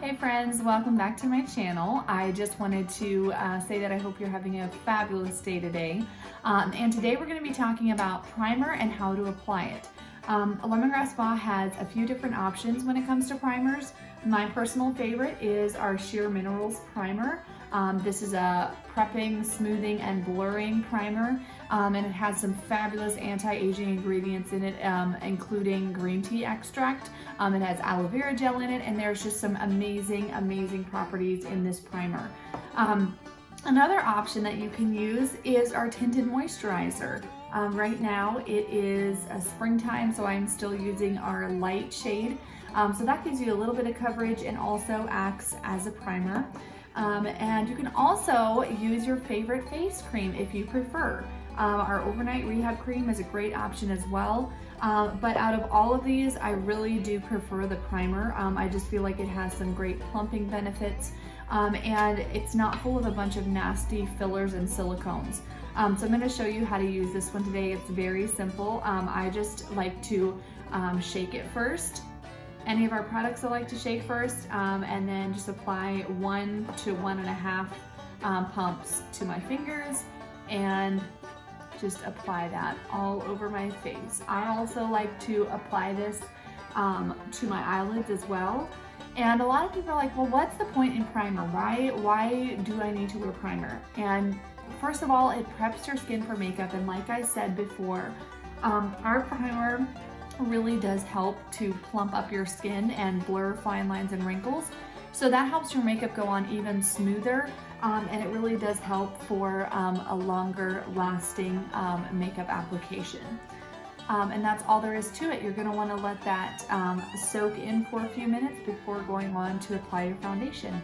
Hey friends, welcome back to my channel. I just wanted to say that I hope you're having a fabulous day today. And today we're going to be talking about primer and how to apply it. Lemongrass Spa has a few different options when it comes to primers. My personal favorite is our Sheer Minerals primer. This is a prepping, smoothing, and blurring primer, and it has some fabulous anti-aging ingredients in it, including green tea extract. It has aloe vera gel in it, and there's just some amazing properties in this primer. Another option that you can use is our Tinted Moisturizer. Right now it is springtime, so I'm still using our light shade. So that gives you a little bit of coverage and also acts as a primer. And you can also use your favorite face cream if you prefer. Our overnight rehab cream is a great option as well. But out of all of these, I really do prefer the primer. I just feel like it has some great plumping benefits, and it's not full of a bunch of nasty fillers and silicones. So I'm going to show you how to use this one today. It's very simple. I just like to shake it first. Any of our products I like to shake first, and then just apply 1 to 1.5 pumps to my fingers and just apply that all over my face. I also like to apply this to my eyelids as well. And a lot of people are like, well, what's the point in primer? Why do I need to wear primer? And first of all, it preps your skin for makeup. And like I said before, our primer really does help to plump up your skin and blur fine lines and wrinkles. So that helps your makeup go on even smoother, and it really does help for a longer lasting makeup application. And that's all there is to it. You're going to want to let that soak in for a few minutes before going on to apply your foundation.